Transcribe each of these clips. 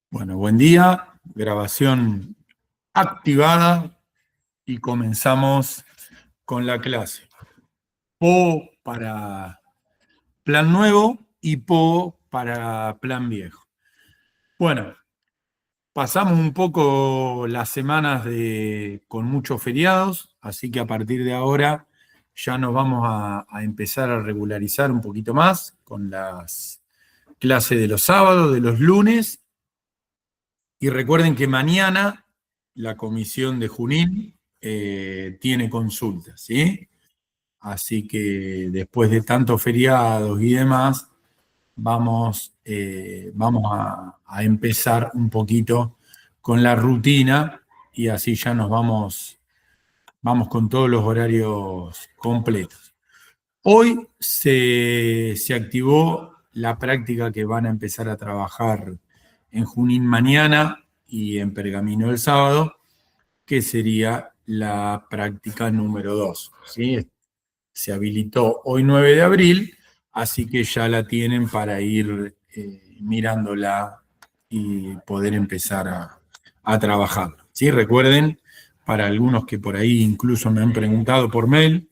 Bueno, buen día, grabación activada y comenzamos con la clase. PO para plan nuevo y PO para plan viejo. Bueno, pasamos un poco las semanas con muchos feriados, así que a partir de ahora ya nos vamos a empezar a regularizar un poquito más con las clases de los sábados, de los lunes. Y recuerden que mañana la comisión de Junín tiene consultas, ¿sí? Así que después de tantos feriados y demás, vamos a empezar un poquito con la rutina y así ya nos vamos con todos los horarios completos. Hoy se activó la práctica que van a empezar a trabajar en Junín mañana y en Pergamino el sábado, que sería la práctica número 2. ¿Sí? Se habilitó hoy 9 de abril, así que ya la tienen para ir mirándola y poder empezar a trabajar. ¿Sí? Recuerden, para algunos que por ahí incluso me han preguntado por mail,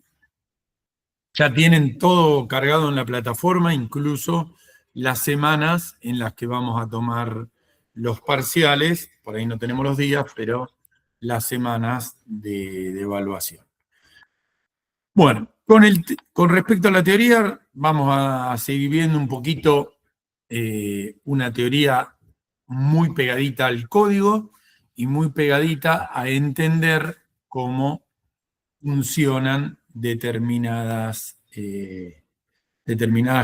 ya tienen todo cargado en la plataforma, incluso las semanas en las que vamos a tomar los parciales, por ahí no tenemos los días, pero las semanas de evaluación. Bueno, con respecto a la teoría, vamos a seguir viendo un poquito una teoría muy pegadita al código y muy pegadita a entender cómo funcionan determinadas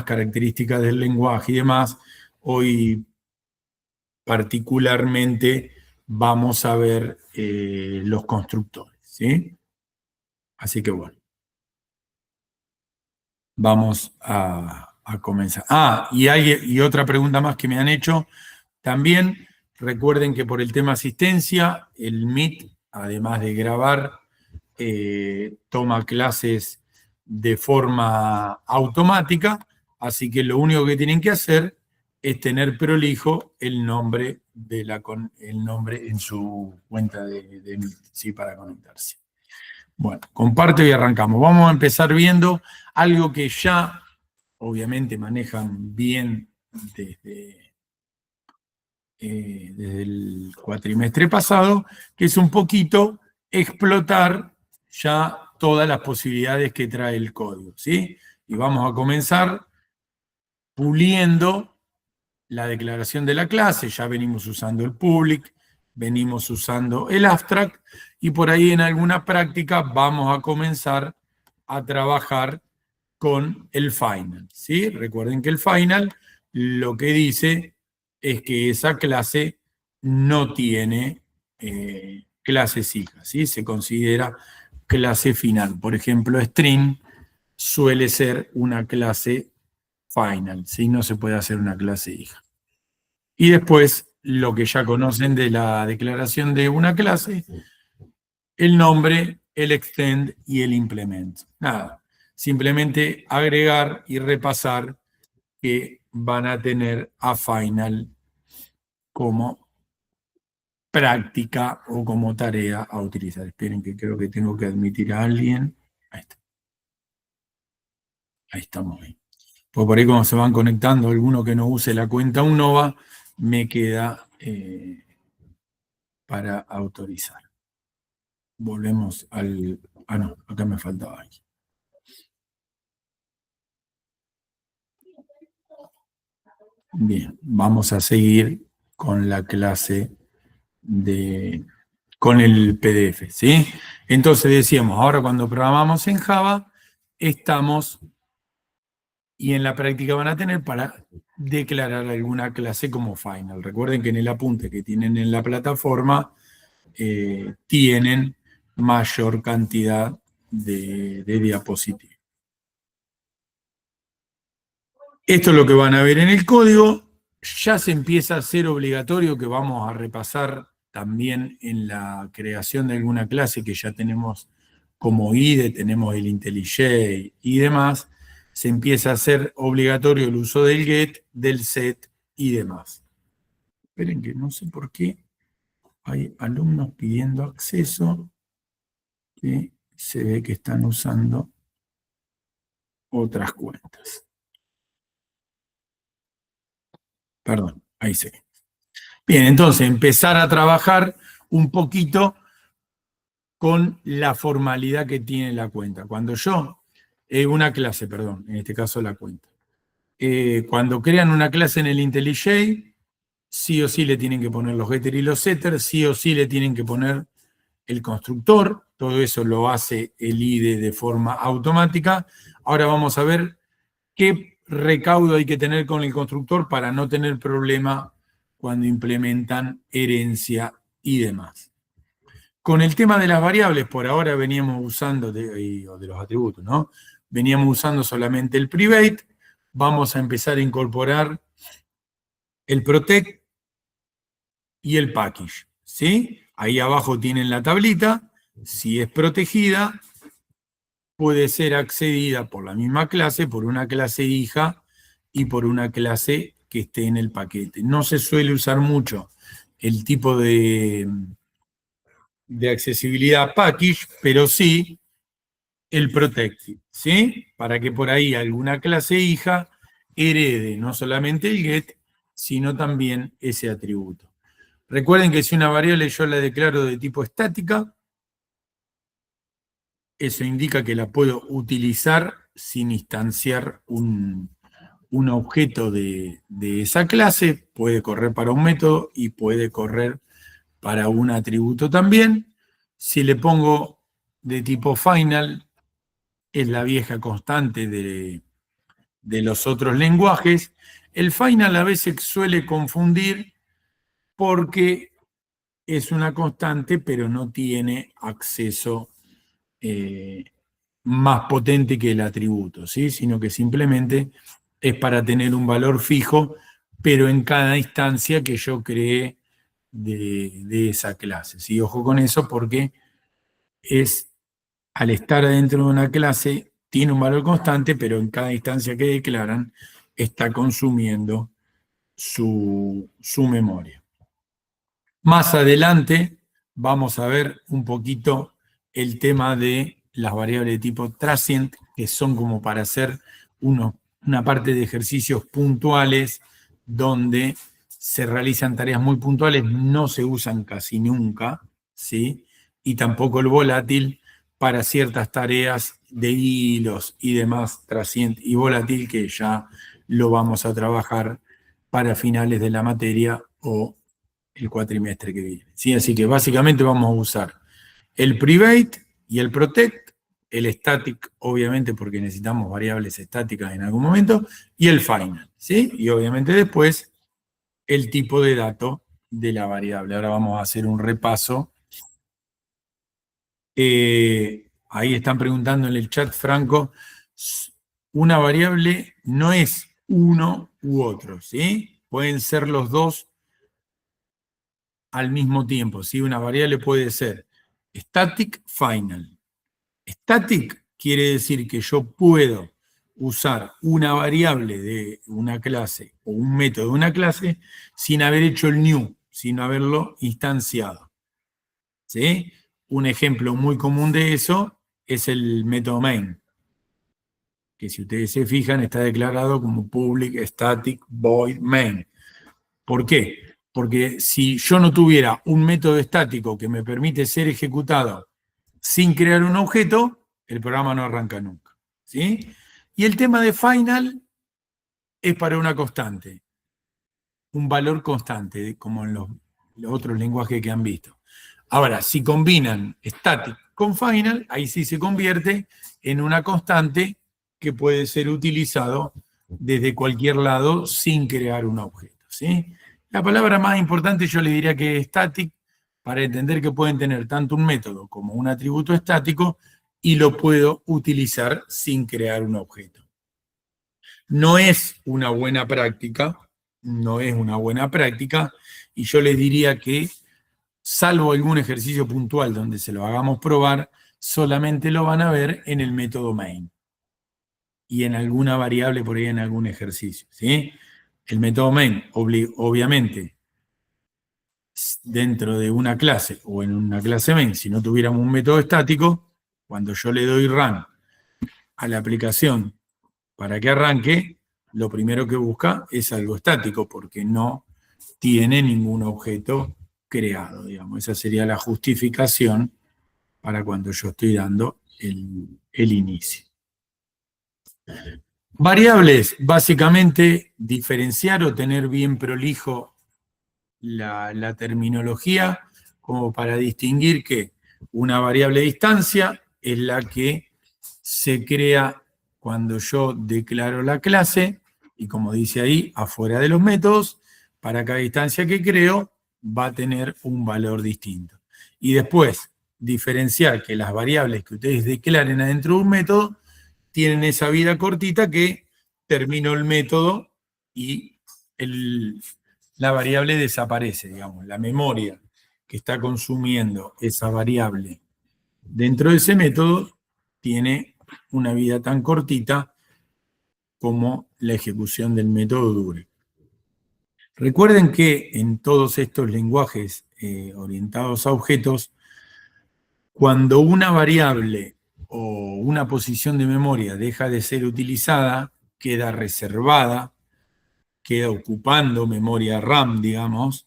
características del lenguaje y demás. Hoy particularmente vamos a ver los constructores, ¿sí? Así que bueno, vamos a comenzar. Y otra pregunta más que me han hecho. También recuerden que por el tema asistencia, el Meet, además de grabar, toma clases de forma automática, así que lo único que tienen que hacer es tener prolijo el nombre en su cuenta de Meet, ¿sí? Para conectarse. Bueno, comparto y arrancamos. Vamos a empezar viendo algo que ya obviamente manejan bien desde el cuatrimestre pasado, que es un poquito explotar ya todas las posibilidades que trae el código, ¿sí? Y vamos a comenzar puliendo la declaración de la clase. Ya venimos usando el public, venimos usando el abstract, y por ahí en alguna práctica vamos a comenzar a trabajar con el final, ¿sí? Recuerden que el final lo que dice es que esa clase no tiene clases hijas, ¿sí? Se considera clase final. Por ejemplo, string suele ser una clase final, ¿sí? No se puede hacer una clase hija. Y después, lo que ya conocen de la declaración de una clase, el nombre, el extend y el implement. Nada, simplemente agregar y repasar que van a tener a final como práctica o como tarea a utilizar. Esperen que creo que tengo que admitir a alguien. Ahí está. Ahí estamos bien. Pues por ahí cuando se van conectando alguno que no use la cuenta UNOVA, me queda para autorizar. Volvemos al... Ah, no, acá me faltaba alguien. Bien, vamos a seguir con la clase con el PDF, ¿sí? Entonces decíamos, ahora cuando programamos en Java, estamos, y en la práctica van a tener para declarar alguna clase como final. Recuerden que en el apunte que tienen en la plataforma, tienen mayor cantidad de diapositivas. Esto es lo que van a ver en el código. Ya se empieza a ser obligatorio, que vamos a repasar también en la creación de alguna clase que ya tenemos como IDE, tenemos el IntelliJ y demás. Se empieza a hacer obligatorio el uso del get, del set y demás. Esperen que no sé por qué hay alumnos pidiendo acceso que se ve que están usando otras cuentas. Perdón, ahí sí. Bien, entonces empezar a trabajar un poquito con la formalidad que tiene la cuenta. Cuando yo, una clase, perdón, en este caso la cuenta. Cuando crean una clase en el IntelliJ, sí o sí le tienen que poner los getters y los setters, sí o sí le tienen que poner el constructor, todo eso lo hace el IDE de forma automática. Ahora vamos a ver qué recaudo hay que tener con el constructor para no tener problema cuando implementan herencia y demás. Con el tema de las variables, por ahora veníamos usando, o de los atributos, ¿no? Veníamos usando solamente el private. Vamos a empezar a incorporar el protect y el package, ¿sí? Ahí abajo tienen la tablita. Si es protegida, puede ser accedida por la misma clase, por una clase hija y por una clase que esté en el paquete. No se suele usar mucho el tipo de accesibilidad package, pero sí el protective, ¿sí? Para que por ahí alguna clase hija herede no solamente el get, sino también ese atributo. Recuerden que si una variable yo la declaro de tipo estática, eso indica que la puedo utilizar sin instanciar un objeto de esa clase, puede correr para un método y puede correr para un atributo también. Si le pongo de tipo final, es la vieja constante de los otros lenguajes. El final a veces suele confundir porque es una constante, pero no tiene acceso más potente que el atributo, ¿sí? Sino que simplemente es para tener un valor fijo, pero en cada instancia que yo cree de esa clase. ¿Sí? Ojo con eso porque es, al estar dentro de una clase, tiene un valor constante, pero en cada instancia que declaran está consumiendo su memoria. Más adelante vamos a ver un poquito el tema de las variables de tipo transient, que son como para hacer una parte de ejercicios puntuales donde se realizan tareas muy puntuales, no se usan casi nunca, ¿sí? Y tampoco el volátil para ciertas tareas de hilos y demás, transient y volátil, que ya lo vamos a trabajar para finales de la materia o el cuatrimestre que viene. ¿Sí? Así que básicamente vamos a usar el private y el protect, el static, obviamente, porque necesitamos variables estáticas en algún momento, y el final. ¿Sí? Y obviamente después el tipo de dato de la variable. Ahora vamos a hacer un repaso. Ahí están preguntando en el chat, Franco, una variable no es uno u otro, ¿sí? Pueden ser los dos al mismo tiempo, ¿sí? Una variable puede ser static final. Static quiere decir que yo puedo usar una variable de una clase o un método de una clase sin haber hecho el new, sin haberlo instanciado, ¿sí? Un ejemplo muy común de eso es el método main, que si ustedes se fijan está declarado como public static void main. ¿Por qué? Porque si yo no tuviera un método estático que me permite ser ejecutado sin crear un objeto, el programa no arranca nunca. ¿Sí? Y el tema de final es para una constante, un valor constante, como en los otros lenguajes que han visto. Ahora, si combinan static con final, ahí sí se convierte en una constante que puede ser utilizado desde cualquier lado sin crear un objeto. ¿Sí? La palabra más importante yo le diría que es static, para entender que pueden tener tanto un método como un atributo estático y lo puedo utilizar sin crear un objeto. No es una buena práctica, no es una buena práctica, y yo les diría que, salvo algún ejercicio puntual donde se lo hagamos probar, solamente lo van a ver en el método main y en alguna variable por ahí en algún ejercicio, ¿sí? El método main, obviamente, dentro de una clase o en una clase main, si no tuviéramos un método estático, cuando yo le doy run a la aplicación para que arranque, lo primero que busca es algo estático, porque no tiene ningún objeto creado, digamos. Esa sería la justificación para cuando yo estoy dando el inicio. Variables, básicamente diferenciar o tener bien prolijo la terminología, como para distinguir que una variable de distancia es la que se crea cuando yo declaro la clase, y como dice ahí, afuera de los métodos, para cada instancia que creo va a tener un valor distinto. Y después, diferenciar que las variables que ustedes declaren adentro de un método tienen esa vida cortita que terminó el método y la variable desaparece, digamos. La memoria que está consumiendo esa variable dentro de ese método tiene una vida tan cortita como la ejecución del método dure. Recuerden que en todos estos lenguajes orientados a objetos, cuando una variable o una posición de memoria deja de ser utilizada, queda reservada, queda ocupando memoria RAM, digamos,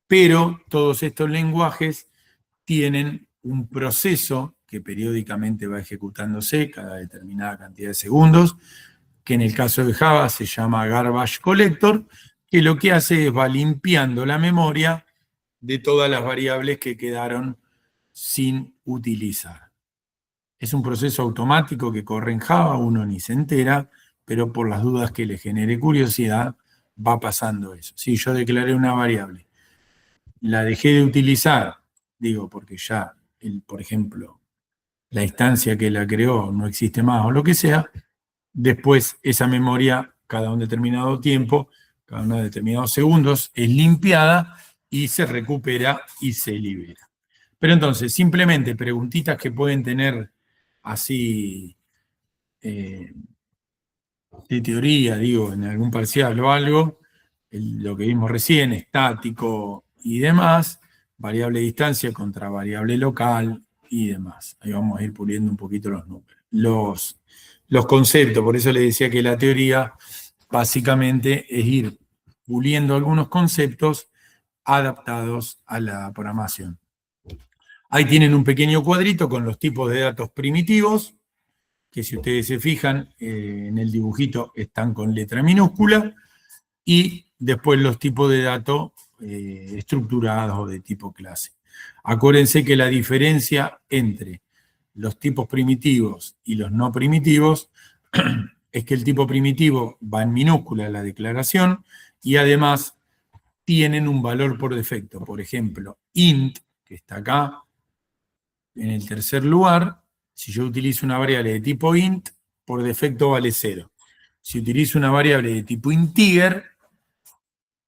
pero todos estos lenguajes tienen un proceso que periódicamente va ejecutándose cada determinada cantidad de segundos, que en el caso de Java se llama garbage collector, que lo que hace es va limpiando la memoria de todas las variables que quedaron sin utilizar. Es un proceso automático que corre en Java, uno ni se entera, pero por las dudas que le genere curiosidad, va pasando eso. Si yo declaré una variable, la dejé de utilizar, digo, porque ya, por ejemplo, la instancia que la creó no existe más o lo que sea, después esa memoria, cada un determinado tiempo, cada unos determinados segundos, es limpiada y se recupera y se libera. Pero entonces, simplemente preguntitas que pueden tener así de teoría, digo, en algún parcial o algo, lo que vimos recién, estático y demás, variable de distancia contra variable local y demás. Ahí vamos a ir puliendo un poquito los números. Los conceptos, por eso les decía que la teoría básicamente es ir puliendo algunos conceptos adaptados a la programación. Ahí tienen un pequeño cuadrito con los tipos de datos primitivos, que si ustedes se fijan en el dibujito están con letra minúscula, y después los tipos de datos estructurados o de tipo clase. Acuérdense que la diferencia entre los tipos primitivos y los no primitivos es que el tipo primitivo va en minúscula la declaración y además tienen un valor por defecto. Por ejemplo, int, que está acá en el tercer lugar, si yo utilizo una variable de tipo int, por defecto vale 0. Si utilizo una variable de tipo integer,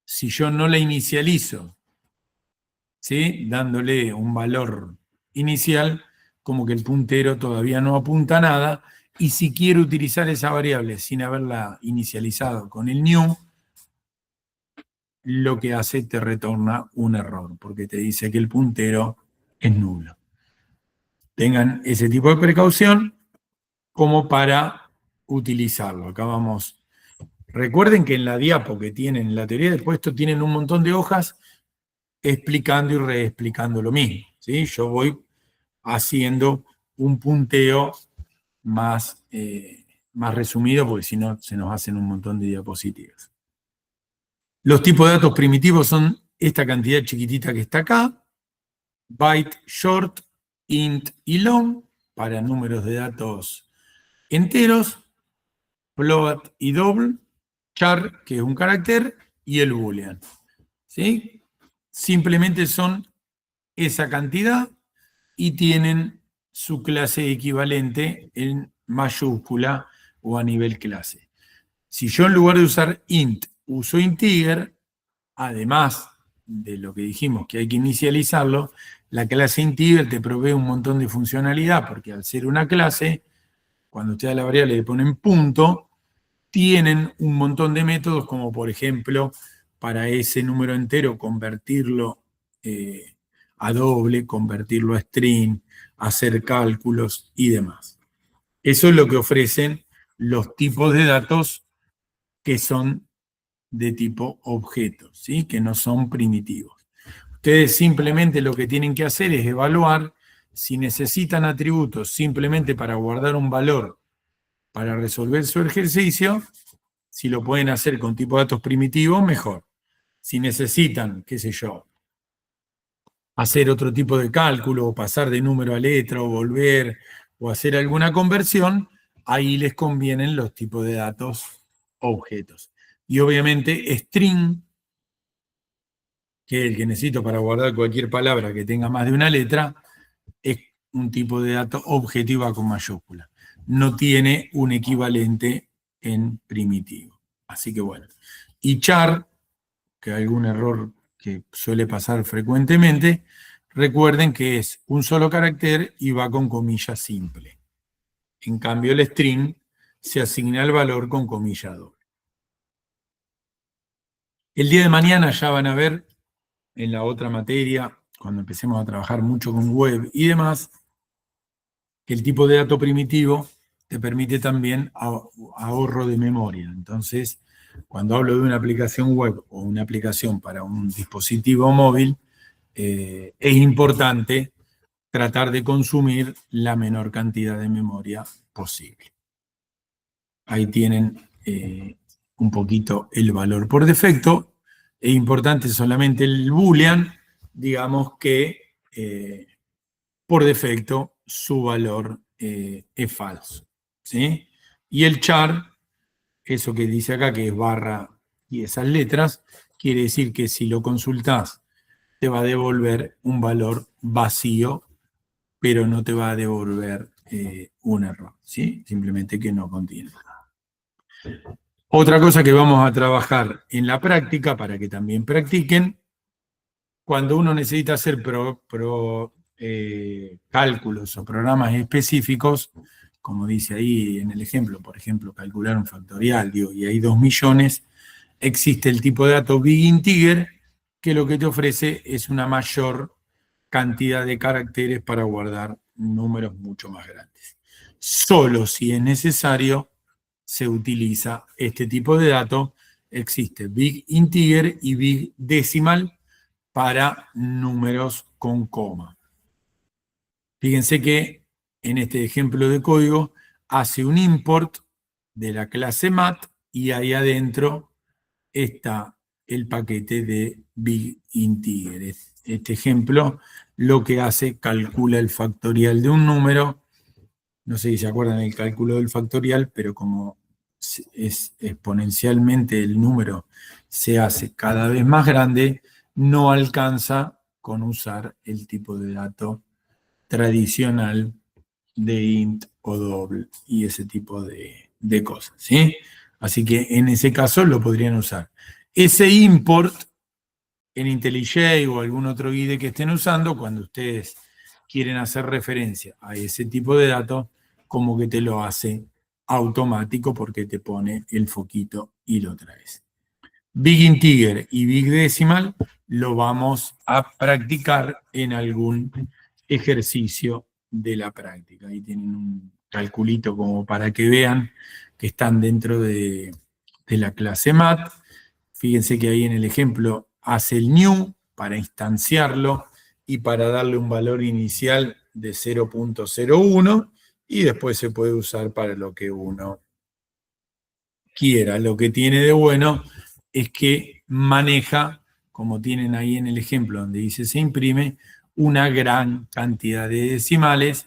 si yo no la inicializo, ¿sí?, dándole un valor inicial, como que el puntero todavía no apunta a nada, y si quiero utilizar esa variable sin haberla inicializado con el new, lo que hace te retorna un error, porque te dice que el puntero es nulo. Tengan ese tipo de precaución como para utilizarlo. Acá vamos. Recuerden que en la diapo que tienen, en la teoría del puesto, tienen un montón de hojas explicando y reexplicando lo mismo, ¿sí? Yo voy haciendo un punteo más resumido, porque si no se nos hacen un montón de diapositivas. Los tipos de datos primitivos son esta cantidad chiquitita que está acá: byte, short, int y long, para números de datos enteros, float y double, char, que es un carácter, y el boolean, ¿sí? Simplemente son esa cantidad y tienen su clase equivalente en mayúscula o a nivel clase. Si yo en lugar de usar int uso integer, además de lo que dijimos que hay que inicializarlo, la clase integer te provee un montón de funcionalidad, porque al ser una clase, cuando usted a la variable le ponen punto, tienen un montón de métodos, como por ejemplo para ese número entero convertirlo a doble, convertirlo a string, hacer cálculos y demás. Eso es lo que ofrecen los tipos de datos que son de tipo objeto, ¿sí? Que no son primitivos. Ustedes simplemente lo que tienen que hacer es evaluar si necesitan atributos simplemente para guardar un valor para resolver su ejercicio. Si lo pueden hacer con tipo de datos primitivos, mejor. Si necesitan, qué sé yo, hacer otro tipo de cálculo, o pasar de número a letra, o volver, o hacer alguna conversión, ahí les convienen los tipos de datos objetos. Y obviamente string, que es el que necesito para guardar cualquier palabra que tenga más de una letra, es un tipo de dato objetivo con mayúscula. No tiene un equivalente en primitivo. Así que bueno. Y char, que hay algún error que suele pasar frecuentemente, recuerden que es un solo carácter y va con comilla simple. En cambio, el string se asigna el valor con comilla doble. El día de mañana ya van a ver en la otra materia, cuando empecemos a trabajar mucho con web y demás, que el tipo de dato primitivo te permite también ahorro de memoria. Entonces, cuando hablo de una aplicación web o una aplicación para un dispositivo móvil, es importante tratar de consumir la menor cantidad de memoria posible. Ahí tienen un poquito el valor por defecto. Es importante solamente el boolean, digamos que por defecto su valor es falso, ¿sí? Y el char, eso que dice acá que es barra y esas letras, quiere decir que si lo consultás te va a devolver un valor vacío, pero no te va a devolver un error, ¿sí? Simplemente que no contiene. Otra cosa que vamos a trabajar en la práctica para que también practiquen, cuando uno necesita hacer cálculos o programas específicos, como dice ahí en el ejemplo, por ejemplo, calcular un factorial, digo, y hay 2 millones, existe el tipo de dato big integer, que lo que te ofrece es una mayor cantidad de caracteres para guardar números mucho más grandes. Solo si es necesario se utiliza este tipo de dato. Existe big integer y big decimal para números con coma. Fíjense que en este ejemplo de código hace un import de la clase mat y ahí adentro está el paquete de big integer. Este ejemplo lo que hace, calcula el factorial de un número. No sé si se acuerdan el cálculo del factorial, pero como es exponencialmente el número se hace cada vez más grande, no alcanza con usar el tipo de dato tradicional de int o double y ese tipo de cosas, ¿sí? Así que en ese caso lo podrían usar. Ese import en IntelliJ o algún otro IDE que estén usando, cuando ustedes quieren hacer referencia a ese tipo de datos, como que te lo hace automático porque te pone el foquito y lo traes. Big Integer y Big Decimal lo vamos a practicar en algún ejercicio de la práctica. Ahí tienen un calculito como para que vean que están dentro de la clase Mat. Fíjense que ahí en el ejemplo hace el new para instanciarlo y para darle un valor inicial de 0.01 y después se puede usar para lo que uno quiera. Lo que tiene de bueno es que maneja, como tienen ahí en el ejemplo donde dice se imprime, una gran cantidad de decimales.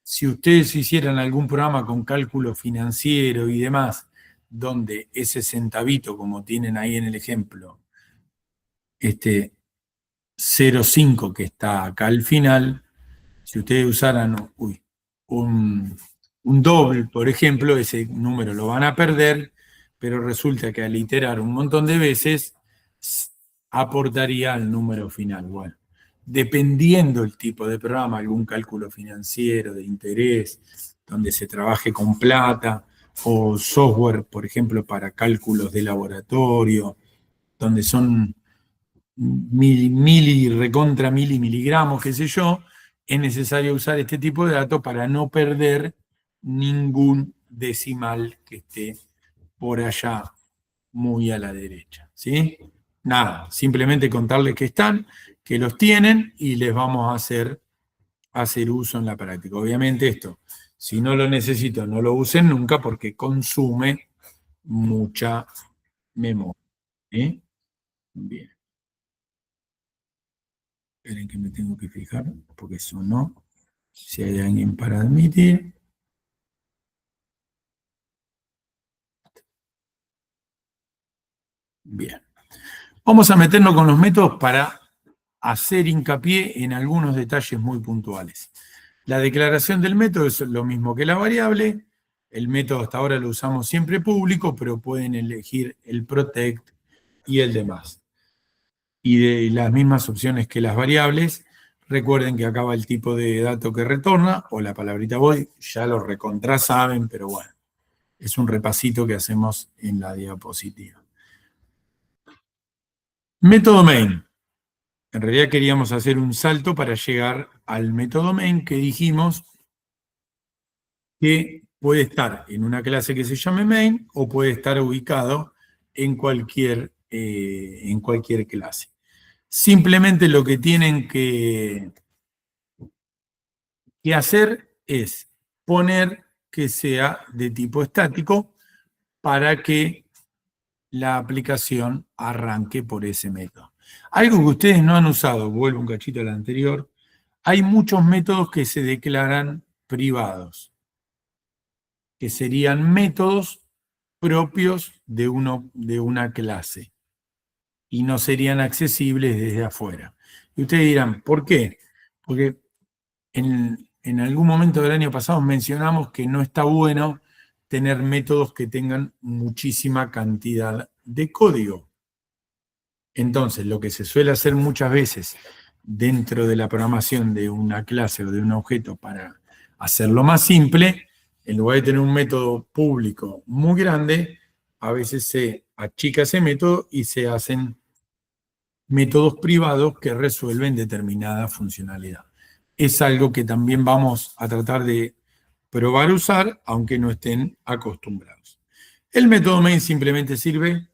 Si ustedes hicieran algún programa con cálculo financiero y demás, donde ese centavito, como tienen ahí en el ejemplo, este 0,5 que está acá al final, si ustedes usaran un doble, por ejemplo, ese número lo van a perder, pero resulta que al iterar un montón de veces aportaría al número final. Bueno, dependiendo el tipo de programa, algún cálculo financiero, de interés, donde se trabaje con plata, o software, por ejemplo, para cálculos de laboratorio, donde son recontra miligramos, qué sé yo, es necesario usar este tipo de datos para no perder ningún decimal que esté por allá muy a la derecha, ¿sí? Nada, simplemente contarles que están, que los tienen y les vamos a hacer uso en la práctica. Obviamente esto, si no lo necesito, no lo usen nunca porque consume mucha memoria. ¿Sí? Bien. Esperen que me tengo que fijar, porque eso no. Si hay alguien para admitir. Bien. Vamos a meternos con los métodos para hacer hincapié en algunos detalles muy puntuales. La declaración del método es lo mismo que la variable. El método hasta ahora lo usamos siempre público, pero pueden elegir el protect y el demás. Y de las mismas opciones que las variables, recuerden que acá va el tipo de dato que retorna, o la palabrita void, ya lo recontra saben, pero bueno, es un repasito que hacemos en la diapositiva. Método main. En realidad queríamos hacer un salto para llegar al método main que dijimos que puede estar en una clase que se llame main o puede estar ubicado en cualquier clase. Simplemente lo que tienen que hacer es poner que sea de tipo estático para que la aplicación arranque por ese método. Algo que ustedes no han usado, vuelvo un cachito al anterior, hay muchos métodos que se declaran privados, que serían métodos propios de una clase y no serían accesibles desde afuera. Y ustedes dirán, ¿por qué? Porque en algún momento del año pasado mencionamos que no está bueno tener métodos que tengan muchísima cantidad de código. Entonces, lo que se suele hacer muchas veces dentro de la programación de una clase o de un objeto para hacerlo más simple, en lugar de tener un método público muy grande, a veces se achica ese método y se hacen métodos privados que resuelven determinada funcionalidad. Es algo que también vamos a tratar de probar a usar, aunque no estén acostumbrados. El método main simplemente sirve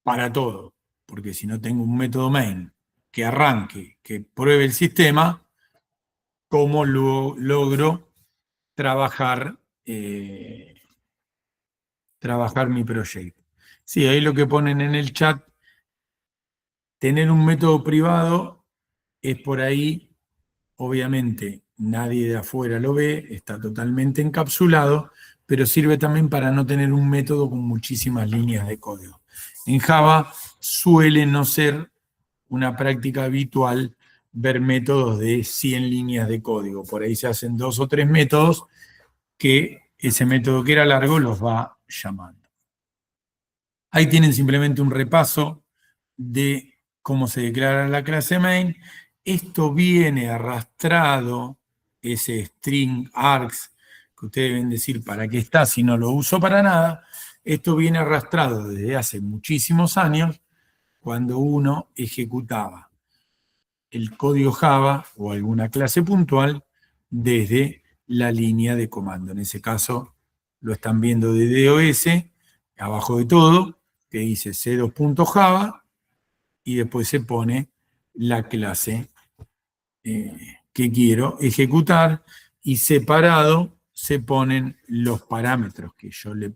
para todo, porque si no tengo un método main que arranque, que pruebe el sistema, ¿cómo logro trabajar, trabajar mi proyecto? Sí, ahí lo que ponen en el chat, tener un método privado es por ahí, obviamente nadie de afuera lo ve, está totalmente encapsulado, pero sirve también para no tener un método con muchísimas líneas de código. En Java suele no ser una práctica habitual ver métodos de 100 líneas de código. Por ahí se hacen 2 o 3 métodos que ese método que era largo los va llamando. Ahí tienen simplemente un repaso de cómo se declara la clase main. Esto viene arrastrado, ese string args, que ustedes deben decir para qué está si no lo uso para nada. Esto viene arrastrado desde hace muchísimos años, cuando uno ejecutaba el código Java o alguna clase puntual desde la línea de comando. En ese caso lo están viendo de DOS, abajo de todo, que dice c2.java y después se pone la clase que quiero ejecutar y separado se ponen los parámetros que yo le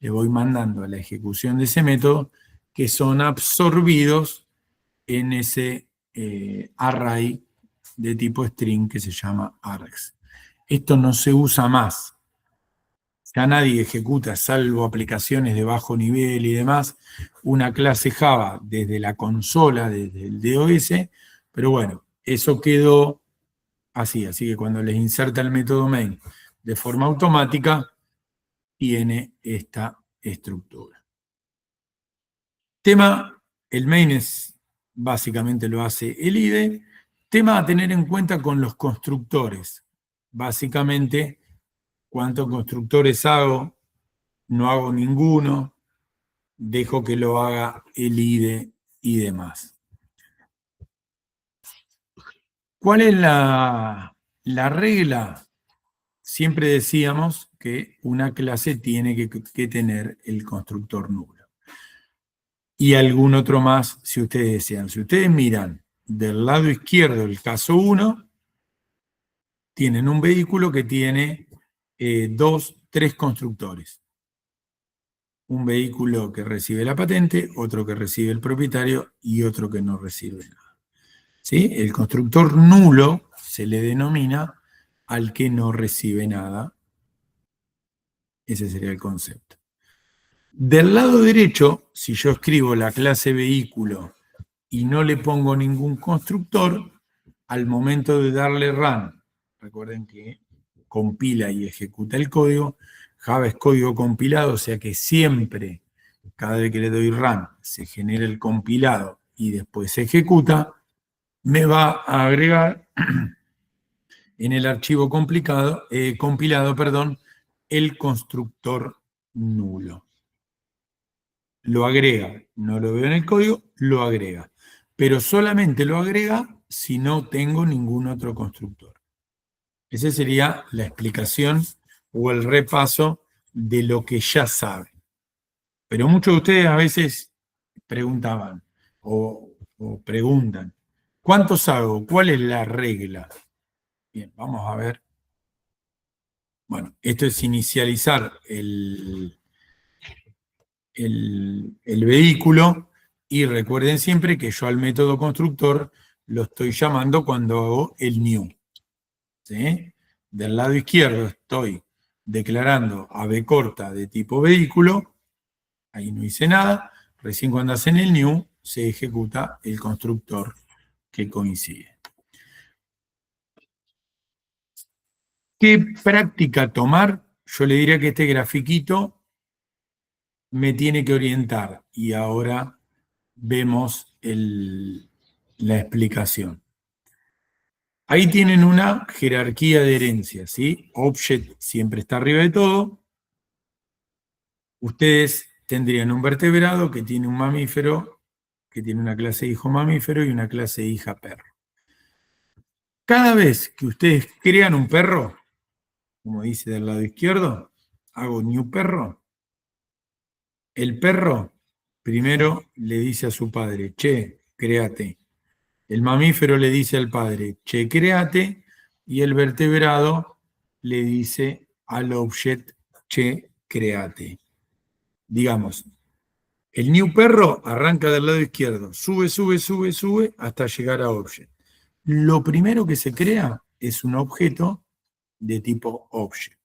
voy mandando a la ejecución de ese método, que son absorbidos en ese array de tipo string que se llama args. Esto no se usa más. Ya nadie ejecuta, salvo aplicaciones de bajo nivel y demás, una clase Java desde la consola, desde el DOS, pero bueno, eso quedó así que cuando les inserta el método main de forma automática, tiene esta estructura. Tema, el main es, básicamente lo hace el IDE. Tema a tener en cuenta con los constructores. Básicamente, ¿cuántos constructores hago? No hago ninguno. dejo que lo haga el IDE y demás. ¿Cuál es la regla? Siempre decíamos que una clase tiene que tener el constructor nulo. Y algún otro más, si ustedes desean. Si ustedes miran del lado izquierdo el caso 1, tienen un vehículo que tiene 3 constructores. Un vehículo que recibe la patente, otro que recibe el propietario y otro que no recibe nada. ¿Sí? El constructor nulo se le denomina al que no recibe nada. Ese sería el concepto. Del lado derecho, si yo escribo la clase vehículo y no le pongo ningún constructor, al momento de darle run, recuerden que compila y ejecuta el código, Java es código compilado, o sea que siempre, cada vez que le doy run, se genera el compilado y después se ejecuta, me va a agregar en el archivo compilado, el constructor nulo. Lo agrega, no lo veo en el código, lo agrega. Pero solamente lo agrega si no tengo ningún otro constructor. Esa sería la explicación o el repaso de lo que ya saben. Pero muchos de ustedes a veces preguntaban o preguntan, ¿cuántos hago? ¿Cuál es la regla? Bien, vamos a ver. Bueno, esto es inicializar el vehículo y recuerden siempre que yo al método constructor lo estoy llamando cuando hago el new. ¿Sí? Del lado izquierdo estoy declarando a B corta de tipo vehículo, ahí no hice nada, recién cuando hacen el new se ejecuta el constructor que coincide. ¿Qué práctica tomar? Yo le diría que este grafiquito me tiene que orientar y ahora vemos la explicación. Ahí tienen una jerarquía de herencia, ¿sí? Object siempre está arriba de todo. Ustedes tendrían un vertebrado que tiene un mamífero, que tiene una clase de hijo mamífero y una clase de hija perro. Cada vez que ustedes crean un perro, como dice del lado izquierdo, hago new perro, el perro primero le dice a su padre, che, créate. El mamífero le dice al padre, che, créate, y el vertebrado le dice al object, che, créate. Digamos, el new perro arranca del lado izquierdo, sube, sube, sube, sube, hasta llegar a object. Lo primero que se crea es un objeto de tipo object.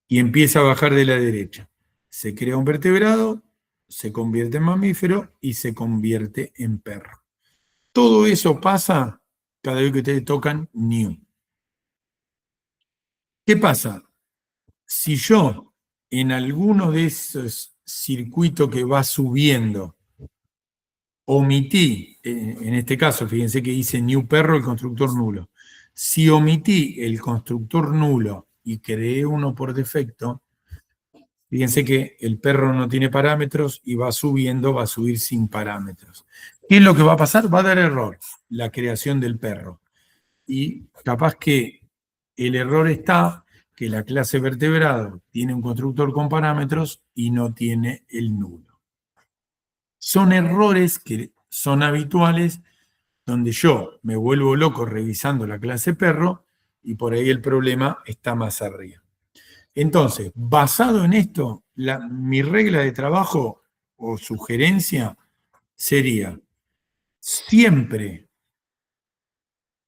Y empieza a bajar de la derecha. Se crea un vertebrado, se convierte en mamífero y se convierte en perro. Todo eso pasa cada vez que ustedes tocan new. ¿Qué pasa? Si yo en alguno de esos circuitos que va subiendo omití, en este caso, fíjense que dice new perro el constructor nulo. Si omití el constructor nulo y creé uno por defecto, fíjense que el perro no tiene parámetros y va subiendo, va a subir sin parámetros. ¿Qué es lo que va a pasar? Va a dar error la creación del perro. Y capaz que el error está que la clase vertebrado tiene un constructor con parámetros y no tiene el nulo. Son errores que son habituales donde yo me vuelvo loco revisando la clase perro y por ahí el problema está más arriba. Entonces, basado en esto, mi regla de trabajo o sugerencia sería siempre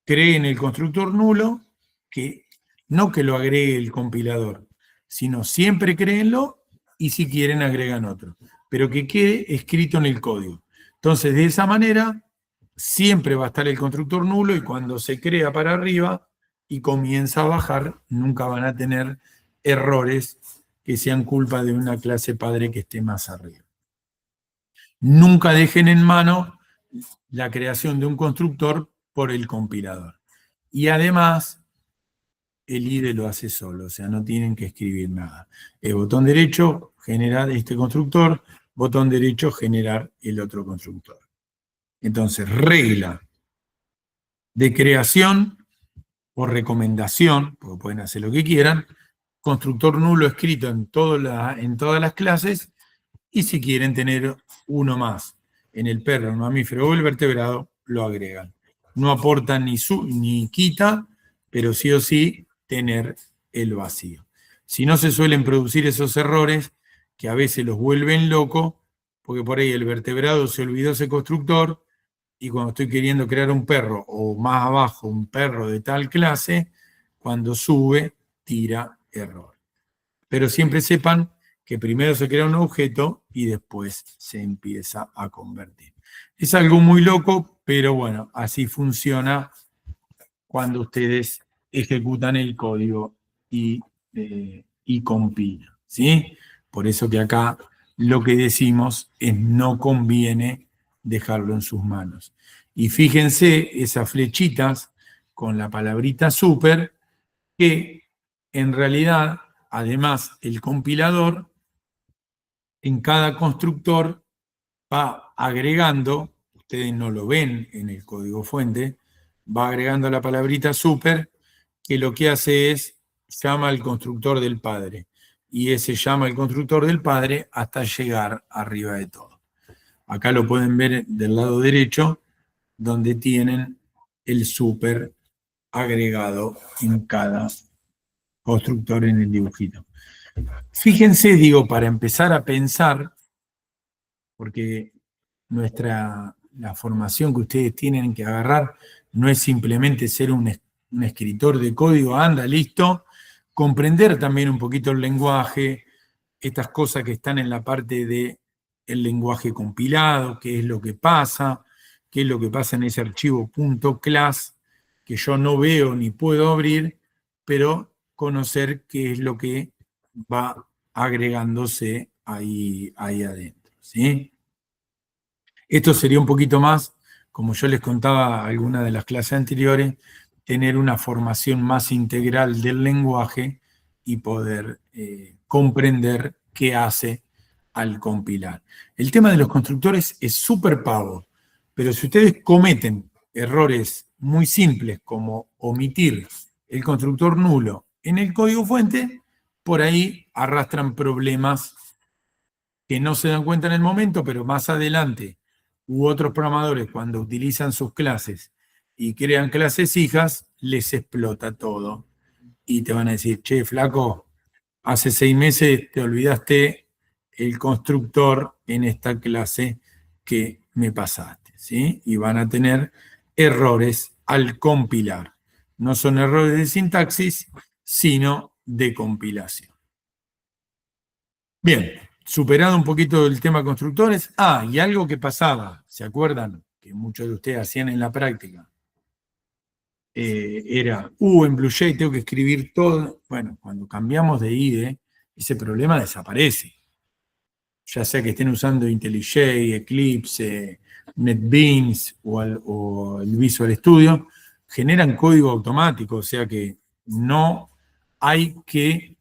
creen el constructor nulo, que no que lo agregue el compilador, sino siempre créenlo y si quieren agregan otro, pero que quede escrito en el código. Entonces, de esa manera, siempre va a estar el constructor nulo y cuando se crea para arriba y comienza a bajar, nunca van a tener errores que sean culpa de una clase padre que esté más arriba. Nunca dejen en mano la creación de un constructor por el compilador. Y además, el IDE lo hace solo, o sea, no tienen que escribir nada. El botón derecho genera este constructor, botón derecho, generar el otro constructor. Entonces, regla de creación o recomendación, porque pueden hacer lo que quieran, constructor nulo escrito en todas las clases, y si quieren tener uno más en el perro, el mamífero o el vertebrado, lo agregan. No aporta ni quita, pero sí o sí tener el vacío. Si no, se suelen producir esos errores que a veces los vuelven loco, porque por ahí el vertebrado se olvidó ese constructor, y cuando estoy queriendo crear un perro, o más abajo un perro de tal clase, cuando sube, tira error. Pero siempre sepan que primero se crea un objeto y después se empieza a convertir. Es algo muy loco, pero bueno, así funciona cuando ustedes ejecutan el código y compilan, ¿sí? Por eso que acá lo que decimos es no conviene dejarlo en sus manos. Y fíjense esas flechitas con la palabrita super, que en realidad, además, el compilador en cada constructor va agregando, ustedes no lo ven en el código fuente, va agregando la palabrita super, que lo que hace es llama al constructor del padre. Y ese llama al constructor del padre hasta llegar arriba de todo. Acá lo pueden ver del lado derecho, donde tienen el super agregado en cada constructor en el dibujito. Fíjense, digo, para empezar a pensar, porque la formación que ustedes tienen que agarrar no es simplemente ser un escritor de código, anda, listo, comprender también un poquito el lenguaje, estas cosas que están en la parte del lenguaje compilado, qué es lo que pasa, qué es lo que pasa en ese archivo .class, que yo no veo ni puedo abrir, pero conocer qué es lo que va agregándose ahí adentro, ¿sí? Esto sería un poquito más, como yo les contaba algunas de las clases anteriores, tener una formación más integral del lenguaje y poder comprender qué hace al compilar. El tema de los constructores es súper pavo, pero si ustedes cometen errores muy simples como omitir el constructor nulo en el código fuente, por ahí arrastran problemas que no se dan cuenta en el momento, pero más adelante otros programadores, cuando utilizan sus clases y crean clases hijas, les explota todo. Y te van a decir, che, flaco, hace 6 meses te olvidaste el constructor en esta clase que me pasaste, ¿sí? Y van a tener errores al compilar. No son errores de sintaxis, sino de compilación. Bien, superado un poquito el tema constructores. Y algo que pasaba, ¿se acuerdan? Que muchos de ustedes hacían en la práctica. Era, en BlueJ tengo que escribir todo. Bueno, cuando cambiamos de IDE, ese problema desaparece. Ya sea que estén usando IntelliJ, Eclipse, NetBeans o el Visual Studio, generan código automático, o sea que no hay que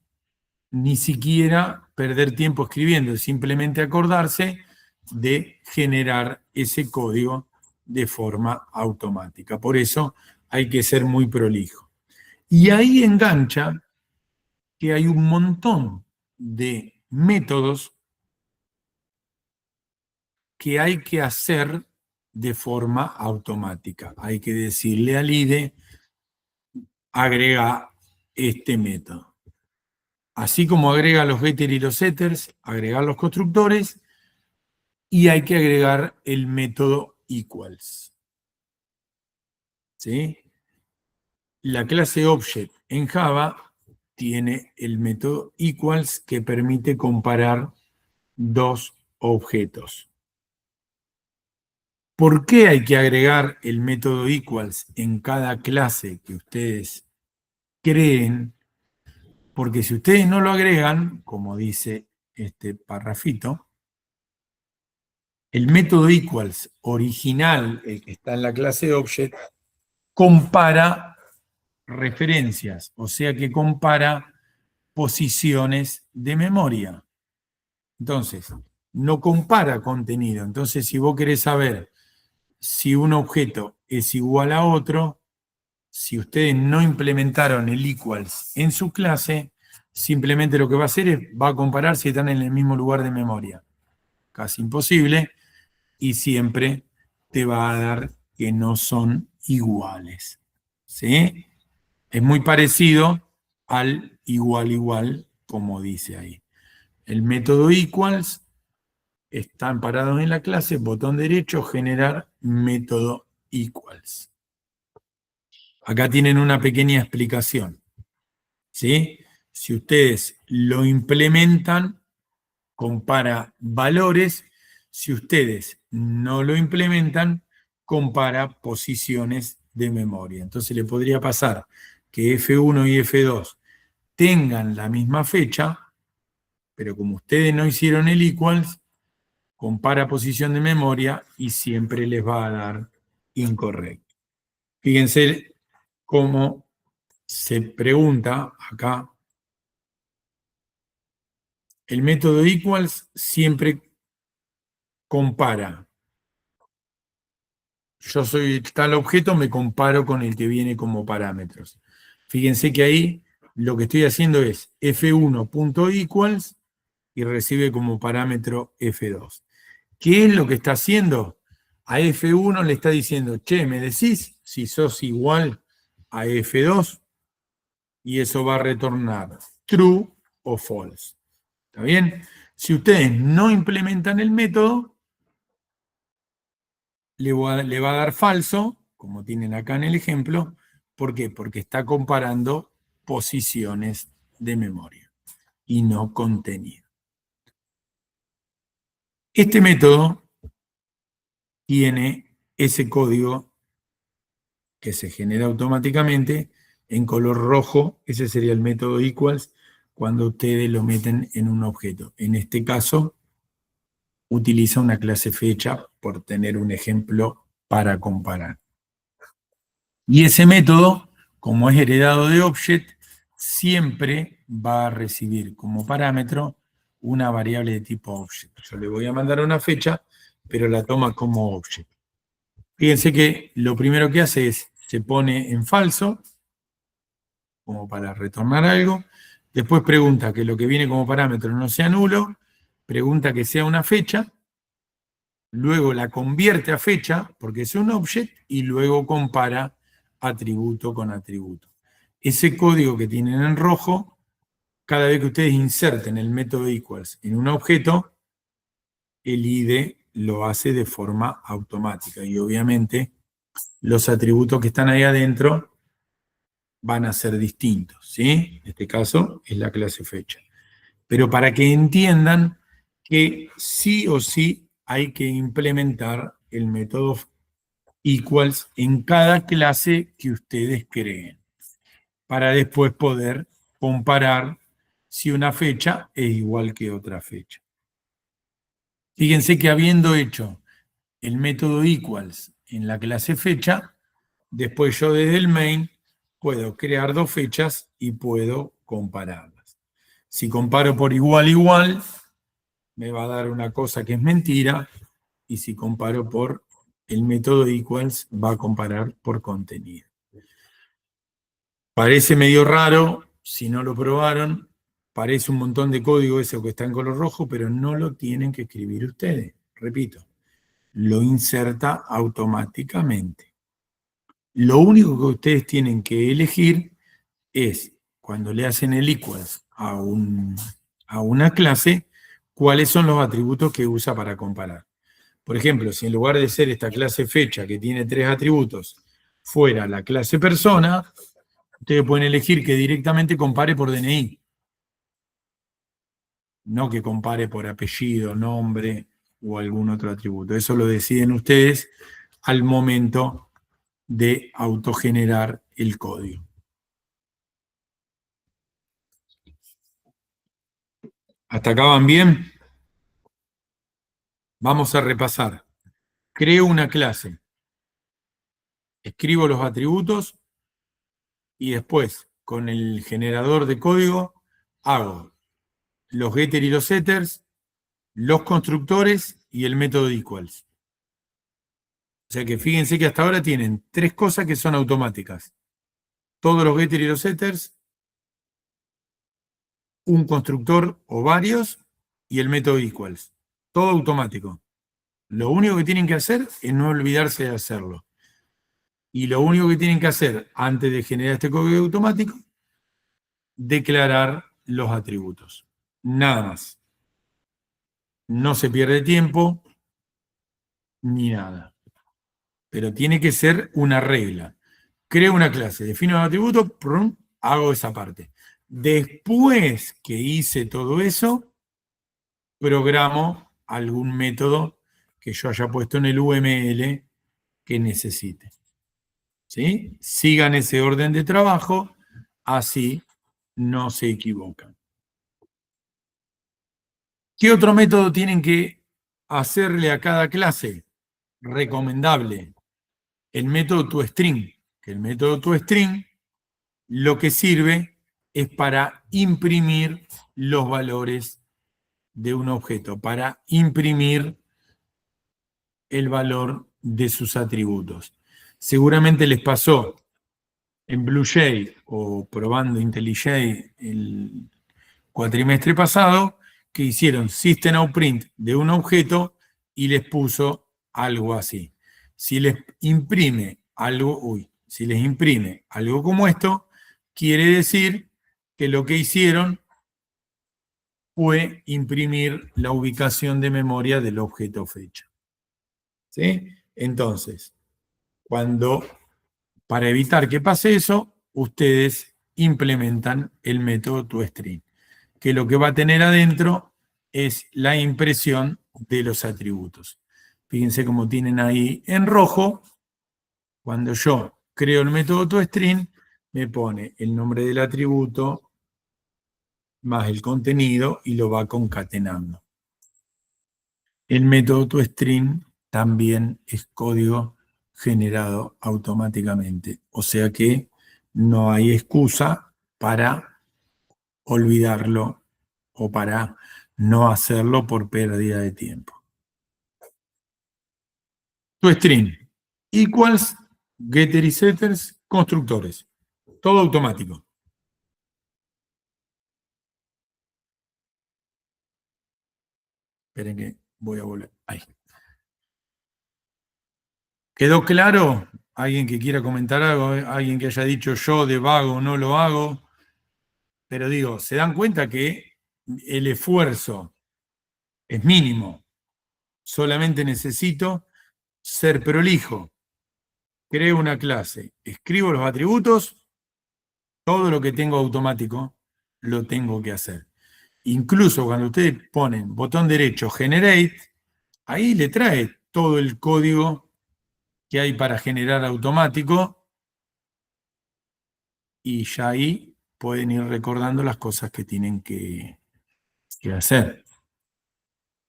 ni siquiera perder tiempo escribiendo, simplemente acordarse de generar ese código de forma automática. Por eso hay que ser muy prolijo. Y ahí engancha que hay un montón de métodos que hay que hacer de forma automática. Hay que decirle al IDE, agrega este método. Así como agrega los getters y los setters, agregar los constructores, y hay que agregar el método equals. ¿Sí? La clase object en Java tiene el método equals que permite comparar dos objetos. ¿Por qué hay que agregar el método equals en cada clase que ustedes creen? Porque si ustedes no lo agregan, como dice este parrafito, el método equals original, el que está en la clase object, compara referencias, o sea que compara posiciones de memoria. Entonces, no compara contenido. Entonces, si vos querés saber si un objeto es igual a otro, si ustedes no implementaron el equals en su clase, simplemente lo que va a hacer es, va a comparar si están en el mismo lugar de memoria. Casi imposible, y siempre te va a dar que no son iguales. ¿Sí? Es muy parecido al igual igual, como dice ahí. El método equals, están parados en la clase, botón derecho, generar método equals. Acá tienen una pequeña explicación. ¿Sí? Si ustedes lo implementan, compara valores. Si ustedes no lo implementan, compara posiciones de memoria. Entonces le podría pasar que F1 y F2 tengan la misma fecha, pero como ustedes no hicieron el equals, compara posición de memoria y siempre les va a dar incorrecto. Fíjense cómo se pregunta acá. El método equals siempre compara. Yo soy tal objeto, me comparo con el que viene como parámetros. Fíjense que ahí lo que estoy haciendo es f1.equals y recibe como parámetro f2. ¿Qué es lo que está haciendo? A f1 le está diciendo, che, ¿me decís si sos igual a f2? Y eso va a retornar true o false. ¿Está bien? Si ustedes no implementan el método, le va a dar falso, como tienen acá en el ejemplo. ¿Por qué? Porque está comparando posiciones de memoria y no contenido. Este método tiene ese código que se genera automáticamente en color rojo. Ese sería el método equals cuando ustedes lo meten en un objeto. En este caso, utiliza una clase fecha por tener un ejemplo para comparar. Y ese método, como es heredado de object, siempre va a recibir como parámetro una variable de tipo object. Yo le voy a mandar una fecha, pero la toma como object. Fíjense que lo primero que hace es, se pone en falso, como para retornar algo. Después pregunta que lo que viene como parámetro no sea nulo, pregunta que sea una fecha, luego la convierte a fecha, porque es un object, y luego compara atributo con atributo. Ese código que tienen en rojo, cada vez que ustedes inserten el método equals en un objeto, el IDE lo hace de forma automática. Y obviamente los atributos que están ahí adentro van a ser distintos, ¿sí? En este caso es la clase fecha. Pero para que entiendan que sí o sí hay que implementar el método equals en cada clase que ustedes creen, para después poder comparar si una fecha es igual que otra fecha. Fíjense que habiendo hecho el método equals en la clase fecha, después yo desde el main puedo crear dos fechas y puedo compararlas. Si comparo por igual, me va a dar una cosa que es mentira, y si comparo por el método equals, va a comparar por contenido. Parece medio raro, si no lo probaron, parece un montón de código eso que está en color rojo, pero no lo tienen que escribir ustedes. Repito, lo inserta automáticamente. Lo único que ustedes tienen que elegir es, cuando le hacen el equals a una clase, cuáles son los atributos que usa para comparar. Por ejemplo, si en lugar de ser esta clase fecha que tiene 3 atributos, fuera la clase persona, ustedes pueden elegir que directamente compare por DNI. No que compare por apellido, nombre o algún otro atributo. Eso lo deciden ustedes al momento de autogenerar el código. ¿Hasta acá van bien? Vamos a repasar. Creo una clase, escribo los atributos y después, con el generador de código, hago los getters y los setters, los constructores y el método equals. O sea que fíjense que hasta ahora tienen 3 cosas que son automáticas. Todos los getters y los setters, un constructor o varios y el método equals. Todo automático. Lo único que tienen que hacer es no olvidarse de hacerlo. Y lo único que tienen que hacer antes de generar este código automático, declarar los atributos. Nada más. No se pierde tiempo ni nada. Pero tiene que ser una regla. Creo una clase, defino los atributos, ¡prum!, hago esa parte. Después que hice todo eso, programo algún método que yo haya puesto en el UML que necesite. ¿Sí? Sigan ese orden de trabajo, así no se equivocan. ¿Qué otro método tienen que hacerle a cada clase? Recomendable. El método toString. Que el método toString lo que sirve es para imprimir los valores de un objeto, para imprimir el valor de sus atributos. Seguramente les pasó en BlueJ o probando IntelliJ el cuatrimestre pasado que hicieron system.out.print de un objeto y les puso algo así. Si les imprime algo como esto, quiere decir que lo que hicieron fue imprimir la ubicación de memoria del objeto fecha. ¿Sí? Entonces, para evitar que pase eso, ustedes implementan el método toString, que lo que va a tener adentro es la impresión de los atributos. Fíjense cómo tienen ahí en rojo. Cuando yo creo el método toString, me pone el nombre del atributo más el contenido y lo va concatenando. El método toString también es código generado automáticamente, o sea que no hay excusa para olvidarlo o para no hacerlo por pérdida de tiempo. toString, equals, getter y setters, constructores, todo automático. Esperen que voy a volver. Ahí. ¿Quedó claro? ¿Alguien que quiera comentar algo? ¿Alguien que haya dicho yo de vago no lo hago? Pero digo, ¿se dan cuenta que el esfuerzo es mínimo? Solamente necesito ser prolijo. Creo una clase, escribo los atributos, todo lo que tengo automático lo tengo que hacer. Incluso cuando ustedes ponen botón derecho Generate, ahí le trae todo el código que hay para generar automático y ya ahí pueden ir recordando las cosas que tienen que hacer.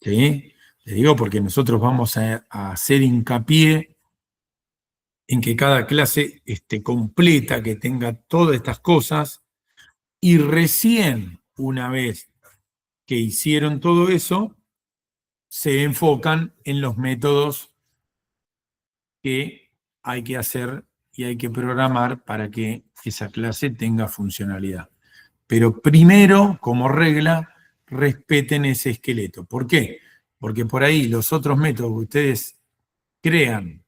¿Sí? Les digo porque nosotros vamos a hacer hincapié en que cada clase esté completa, que tenga todas estas cosas, y recién una vez que hicieron todo eso, se enfocan en los métodos que hay que hacer y hay que programar para que esa clase tenga funcionalidad. Pero primero, como regla, respeten ese esqueleto. ¿Por qué? Porque por ahí los otros métodos que ustedes crean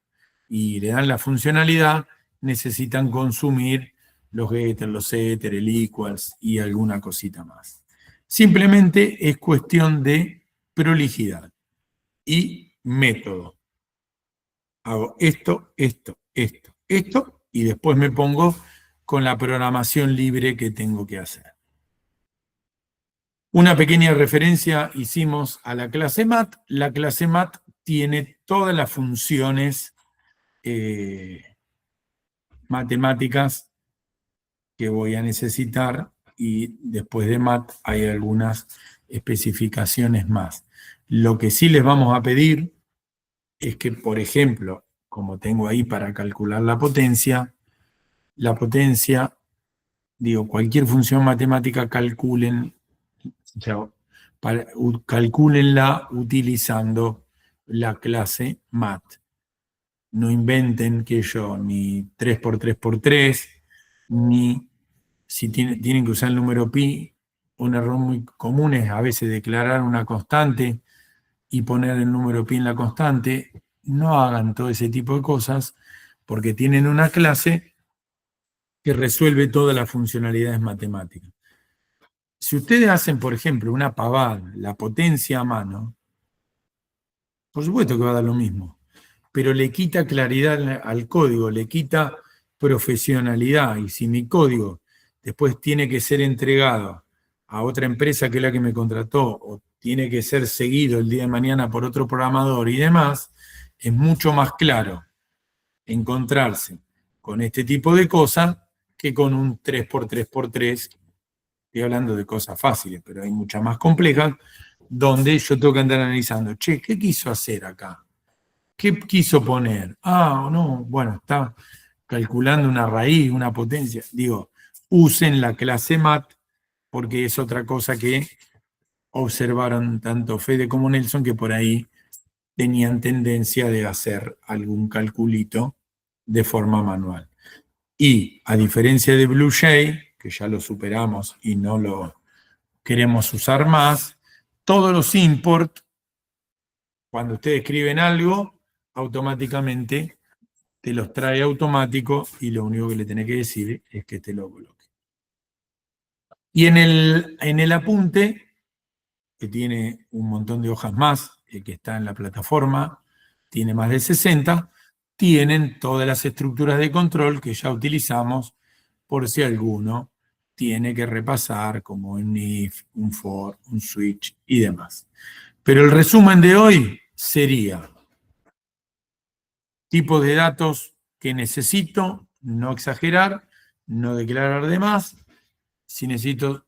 y le dan la funcionalidad, necesitan consumir los getters, los setters, el equals y alguna cosita más. Simplemente es cuestión de prolijidad y método. Hago esto, esto, esto, esto, y después me pongo con la programación libre que tengo que hacer. Una pequeña referencia hicimos a la clase mat. La clase mat tiene todas las funciones matemáticas que voy a necesitar y después de mat hay algunas especificaciones más. Lo que sí les vamos a pedir es que, por ejemplo, como tengo ahí para calcular la potencia, digo, cualquier función matemática calculen, o sea, calcúlenla utilizando la clase mat. No inventen que yo ni 3×3×3, ni si tienen que usar el número pi. Un error muy común es a veces declarar una constante y poner el número pi en la constante. No hagan todo ese tipo de cosas porque tienen una clase que resuelve todas las funcionalidades matemáticas. Si ustedes hacen, por ejemplo, una pavada, la potencia a mano, por supuesto que va a dar lo mismo, pero le quita claridad al código, le quita profesionalidad, y si mi código después tiene que ser entregado a otra empresa que es la que me contrató, o tiene que ser seguido el día de mañana por otro programador y demás, es mucho más claro encontrarse con este tipo de cosas que con un 3×3×3. Estoy hablando de cosas fáciles, pero hay muchas más complejas, donde yo tengo que andar analizando, che, ¿qué quiso hacer acá? ¿Qué quiso poner? Ah, no, bueno, está calculando una raíz, una potencia. Digo, usen la clase mat, porque es otra cosa que observaron tanto Fede como Nelson, que por ahí tenían tendencia de hacer algún calculito de forma manual. Y a diferencia de BlueJ, que ya lo superamos y no lo queremos usar más, todos los import, cuando ustedes escriben algo, automáticamente te los trae automático y lo único que le tenés que decir es que te lo coloque. Y en el apunte, que tiene un montón de hojas más, el que está en la plataforma, tiene más de 60, tienen todas las estructuras de control que ya utilizamos por si alguno tiene que repasar, como un if, un for, un switch y demás. Pero el resumen de hoy sería tipos de datos que necesito, no exagerar, no declarar de más. Si necesito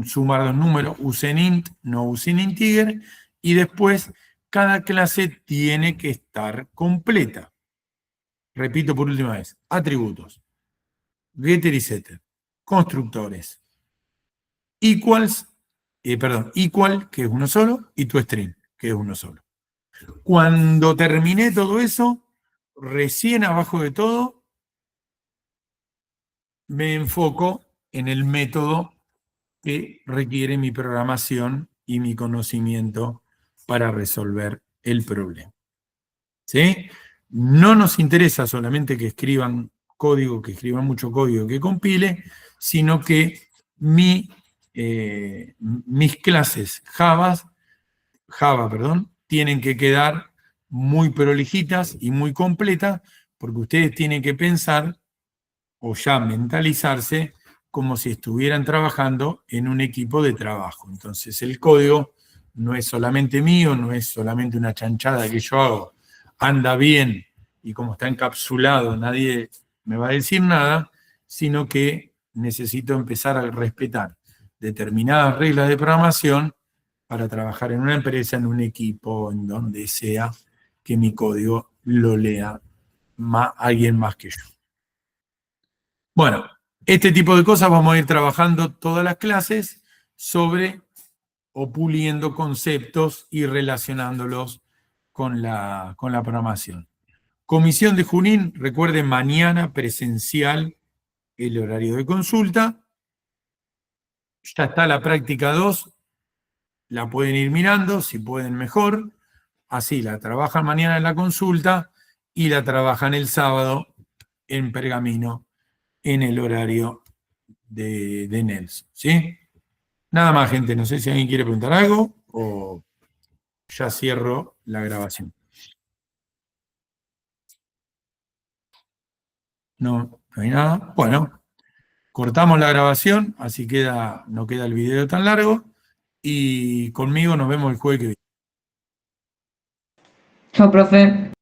sumar dos números, usen int, no usen integer. Y después, cada clase tiene que estar completa. Repito por última vez, atributos, getter y setter, constructores, equals, equal, que es uno solo, y toString, que es uno solo. Cuando terminé todo eso, recién abajo de todo, me enfoco en el método que requiere mi programación y mi conocimiento para resolver el problema. ¿Sí? No nos interesa solamente que escriban código, que escriban mucho código, que compile, sino que mis clases Java, tienen que quedar muy prolijitas y muy completas, porque ustedes tienen que pensar o ya mentalizarse como si estuvieran trabajando en un equipo de trabajo. Entonces el código no es solamente mío, no es solamente una chanchada que yo hago, anda bien y como está encapsulado nadie me va a decir nada, sino que necesito empezar a respetar determinadas reglas de programación para trabajar en una empresa, en un equipo, en donde sea que mi código lo lea alguien más que yo. Bueno, este tipo de cosas vamos a ir trabajando todas las clases sobre o puliendo conceptos y relacionándolos con la programación. Comisión de Junín, recuerden, mañana presencial el horario de consulta. Ya está la práctica 2, la pueden ir mirando, si pueden mejor. Así la trabajan mañana en la consulta y la trabajan el sábado en Pergamino en el horario de Nelson, ¿sí? Nada más, gente. No sé si alguien quiere preguntar algo o ya cierro la grabación. No, no hay nada. Bueno, cortamos la grabación, así no queda el video tan largo. Y conmigo nos vemos el jueves que viene. Chao, profe.